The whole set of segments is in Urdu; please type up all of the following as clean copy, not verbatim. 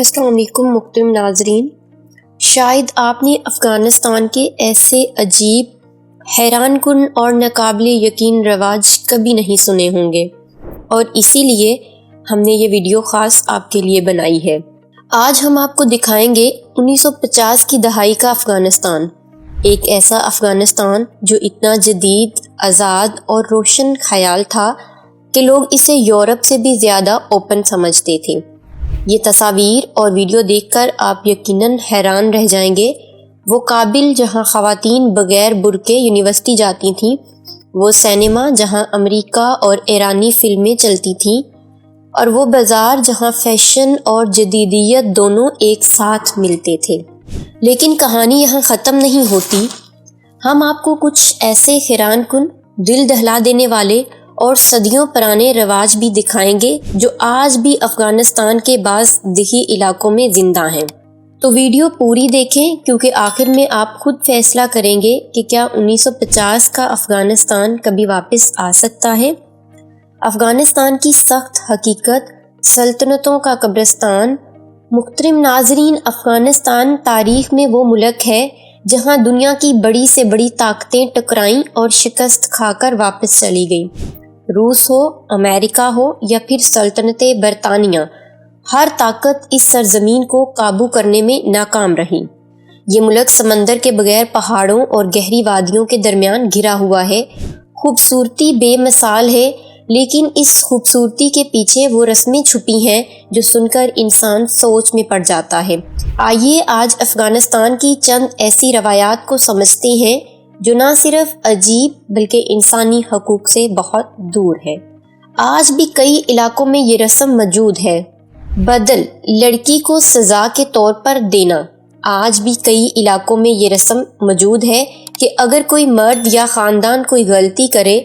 السلام علیکم محترم ناظرین، شاید آپ نے افغانستان کے ایسے عجیب، حیران کن اور ناقابل یقین رواج کبھی نہیں سنے ہوں گے، اور اسی لیے ہم نے یہ ویڈیو خاص آپ کے لیے بنائی ہے۔ آج ہم آپ کو دکھائیں گے 1950 کی دہائی کا افغانستان، ایک ایسا افغانستان جو اتنا جدید، آزاد اور روشن خیال تھا کہ لوگ اسے یورپ سے بھی زیادہ اوپن سمجھتے تھے۔ یہ تصاویر اور ویڈیو دیکھ کر آپ یقیناً حیران رہ جائیں گے۔ وہ کابل جہاں خواتین بغیر برقعے یونیورسٹی جاتی تھیں، وہ سینما جہاں امریکہ اور ایرانی فلمیں چلتی تھیں، اور وہ بازار جہاں فیشن اور جدیدیت دونوں ایک ساتھ ملتے تھے۔ لیکن کہانی یہاں ختم نہیں ہوتی۔ ہم آپ کو کچھ ایسے حیران کن، دل دہلا دینے والے اور صدیوں پرانے رواج بھی دکھائیں گے جو آج بھی افغانستان کے بعض دیہی علاقوں میں زندہ ہیں۔ تو ویڈیو پوری دیکھیں، کیونکہ آخر میں آپ خود فیصلہ کریں گے کہ کیا 1950 کا افغانستان کبھی واپس آ سکتا ہے۔ افغانستان کی سخت حقیقت، سلطنتوں کا قبرستان۔ محترم ناظرین، افغانستان تاریخ میں وہ ملک ہے جہاں دنیا کی بڑی سے بڑی طاقتیں ٹکرائیں اور شکست کھا کر واپس چلی گئیں۔ روس ہو، امریکہ ہو یا پھر سلطنت برطانیہ، ہر طاقت اس سرزمین کو قابو کرنے میں ناکام رہی۔ یہ ملک سمندر کے بغیر پہاڑوں اور گہری وادیوں کے درمیان گھرا ہوا ہے۔ خوبصورتی بے مثال ہے، لیکن اس خوبصورتی کے پیچھے وہ رسمیں چھپی ہیں جو سن کر انسان سوچ میں پڑ جاتا ہے۔ آئیے آج افغانستان کی چند ایسی روایات کو سمجھتے ہیں جو نہ صرف عجیب بلکہ انسانی حقوق سے بہت دور ہے۔ آج بھی کئی علاقوں میں یہ رسم موجود ہے۔ بدل، لڑکی کو سزا کے طور پر دینا۔ آج بھی کئی علاقوں میں یہ رسم موجود ہے کہ اگر کوئی مرد یا خاندان کوئی غلطی کرے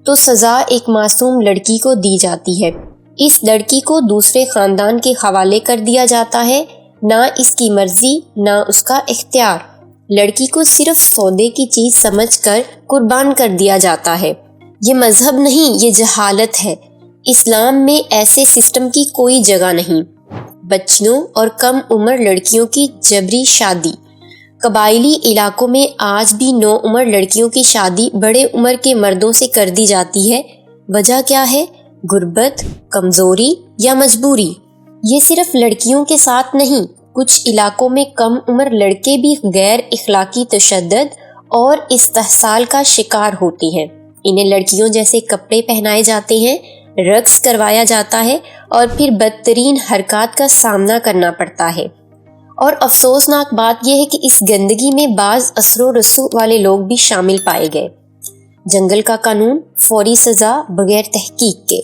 تو سزا ایک معصوم لڑکی کو دی جاتی ہے۔ اس لڑکی کو دوسرے خاندان کے حوالے کر دیا جاتا ہے، نہ اس کی مرضی نہ اس کا اختیار۔ لڑکی کو صرف سودے کی چیز سمجھ کر قربان کر دیا جاتا ہے۔ یہ مذہب نہیں، یہ جہالت ہے۔ اسلام میں ایسے سسٹم کی کوئی جگہ نہیں۔ بچیوں اور کم عمر لڑکیوں کی جبری شادی۔ قبائلی علاقوں میں آج بھی نو عمر لڑکیوں کی شادی بڑے عمر کے مردوں سے کر دی جاتی ہے۔ وجہ کیا ہے؟ غربت، کمزوری یا مجبوری۔ یہ صرف لڑکیوں کے ساتھ نہیں، کچھ علاقوں میں کم عمر لڑکے بھی غیر اخلاقی تشدد اور استحصال کا شکار ہوتے ہیں۔ انہیں لڑکیوں جیسے کپڑے پہنائے جاتے ہیں، رقص کروایا جاتا ہے اور پھر بدترین حرکات کا سامنا کرنا پڑتا ہے۔ اور افسوسناک بات یہ ہے کہ اس گندگی میں بعض اثر و رسوخ والے لوگ بھی شامل پائے گئے۔ جنگل کا قانون، فوری سزا بغیر تحقیق کے۔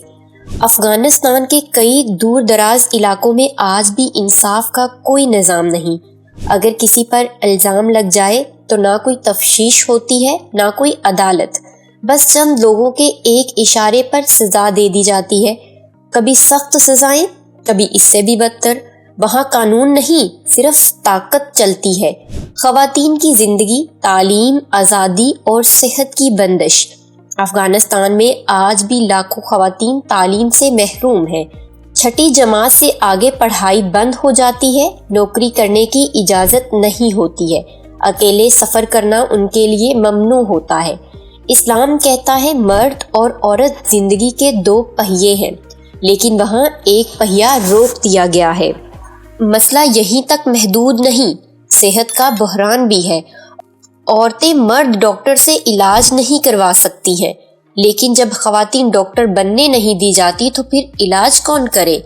افغانستان کے کئی دور دراز علاقوں میں آج بھی انصاف کا کوئی نظام نہیں۔ اگر کسی پر الزام لگ جائے تو نہ کوئی تفتیش ہوتی ہے نہ کوئی عدالت، بس چند لوگوں کے ایک اشارے پر سزا دے دی جاتی ہے۔ کبھی سخت سزائیں، کبھی اس سے بھی بدتر۔ وہاں قانون نہیں، صرف طاقت چلتی ہے۔ خواتین کی زندگی، تعلیم، آزادی اور صحت کی بندش۔ افغانستان میں آج بھی لاکھوں خواتین تعلیم سے محروم ہیں۔ چھٹی جماعت سے آگے پڑھائی بند ہو جاتی ہے، نوکری کرنے کی اجازت نہیں ہوتی ہے، اکیلے سفر کرنا ان کے لیے ممنوع ہوتا ہے۔ اسلام کہتا ہے مرد اور عورت زندگی کے دو پہیے ہیں، لیکن وہاں ایک پہیا روک دیا گیا ہے۔ مسئلہ یہیں تک محدود نہیں، صحت کا بحران بھی ہے۔ عورتیں مرد ڈاکٹر سے علاج نہیں کروا سکتی ہیں، لیکن جب خواتین ڈاکٹر بننے نہیں دی جاتی تو پھر علاج کون کرے؟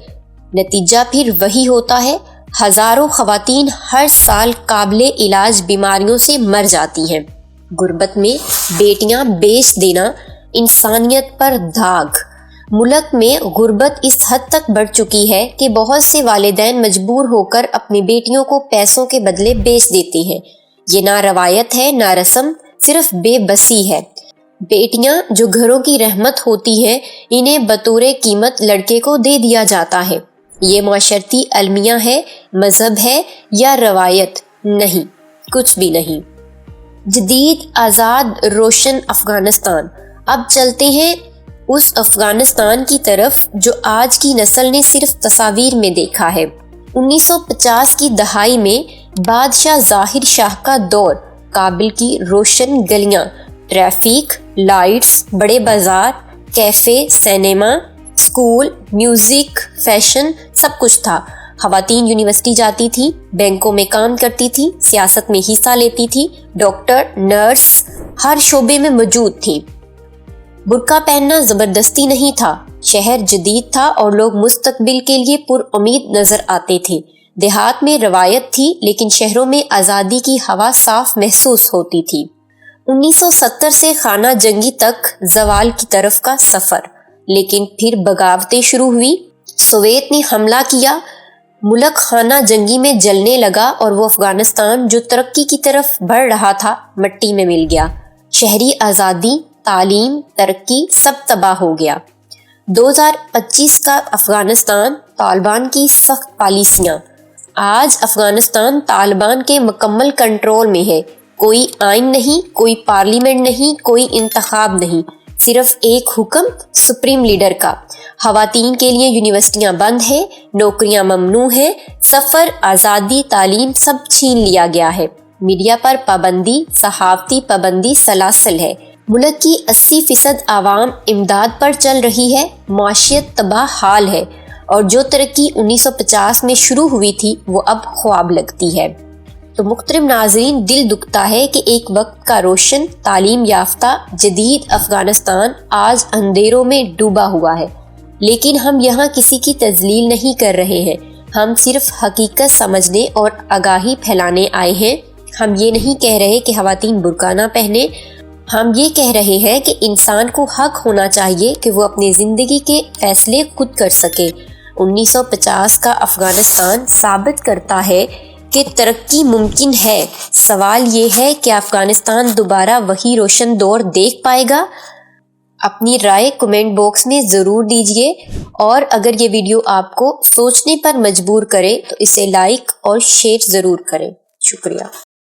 نتیجہ پھر وہی ہوتا ہے، ہزاروں خواتین ہر سال قابل علاج بیماریوں سے مر جاتی ہیں۔ غربت میں بیٹیاں بیچ دینا، انسانیت پر داغ۔ ملک میں غربت اس حد تک بڑھ چکی ہے کہ بہت سے والدین مجبور ہو کر اپنی بیٹیوں کو پیسوں کے بدلے بیچ دیتے ہیں۔ یہ نہ روایت ہے نہ رسم، صرف بے بسی ہے۔ بیٹیاں جو گھروں کی رحمت ہوتی ہیں، انہیں بطور قیمت لڑکے کو دے دیا جاتا ہے۔ یہ معاشرتی المیہ ہے، مذہب ہے یا روایت؟ نہیں، کچھ بھی نہیں۔ جدید، آزاد، روشن افغانستان۔ اب چلتے ہیں اس افغانستان کی طرف جو آج کی نسل نے صرف تصاویر میں دیکھا ہے۔ 1950 کی دہائی میں بادشاہ ظاہر شاہ کا دور، کابل کی روشن گلیاں، ٹریفک لائٹس، بڑے بازار، cafe, cinema, school, music, fashion, سب کچھ تھا۔ خواتین یونیورسٹی جاتی تھی، بینکوں میں کام کرتی تھی، سیاست میں حصہ لیتی تھی، ڈاکٹر، نرس ہر شعبے میں موجود تھی۔ برقع پہننا زبردستی نہیں تھا، شہر جدید تھا اور لوگ مستقبل کے لیے پر امید نظر آتے تھے۔ دیہات میں روایت تھی، لیکن شہروں میں آزادی کی ہوا صاف محسوس ہوتی تھی۔ 1970 سے خانہ جنگی تک زوال کی طرف کا سفر، لیکن پھر بغاوتیں شروع ہوئی۔ سوویت نے حملہ کیا، ملک خانہ جنگی میں جلنے لگا اور وہ افغانستان جو ترقی کی طرف بڑھ رہا تھا مٹی میں مل گیا۔ شہری آزادی، تعلیم، ترقی سب تباہ ہو گیا۔ 2025 کا افغانستان، طالبان کی سخت پالیسیاں۔ آج افغانستان طالبان کے مکمل کنٹرول میں ہے۔ کوئی آئین نہیں، کوئی پارلیمنٹ نہیں، کوئی انتخاب نہیں، صرف ایک حکم سپریم لیڈر کا۔ خواتین کے لیے یونیورسٹیاں بند ہیں، نوکریاں ممنوع ہیں، سفر، آزادی، تعلیم سب چھین لیا گیا ہے۔ میڈیا پر پابندی، صحافتی پابندی سلاسل ہے۔ ملک کی 80% عوام امداد پر چل رہی ہے، معیشت تباہ حال ہے، اور جو ترقی 1950 میں شروع ہوئی تھی وہ اب خواب لگتی ہے۔ تو محترم ناظرین، دل دکھتا ہے کہ ایک وقت کا روشن، تعلیم یافتہ، جدید افغانستان آج اندھیروں میں ڈوبا ہوا ہے، لیکن ہم یہاں کسی کی تذلیل نہیں کر رہے ہیں، ہم صرف حقیقت سمجھنے اور آگاہی پھیلانے آئے ہیں۔ ہم یہ نہیں کہہ رہے کہ خواتین برقع نہ پہنیں، ہم یہ کہہ رہے ہیں کہ انسان کو حق ہونا چاہیے کہ وہ اپنی زندگی کے فیصلے خود کر سکے۔ 1950 کا افغانستان ثابت کرتا ہے کہ ترقی ممکن ہے۔ سوال یہ ہے کہ افغانستان دوبارہ وہی روشن دور دیکھ پائے گا؟ اپنی رائے کمنٹ باکس میں ضرور دیجیے، اور اگر یہ ویڈیو آپ کو سوچنے پر مجبور کرے تو اسے لائک اور شیئر ضرور کریں۔ شکریہ۔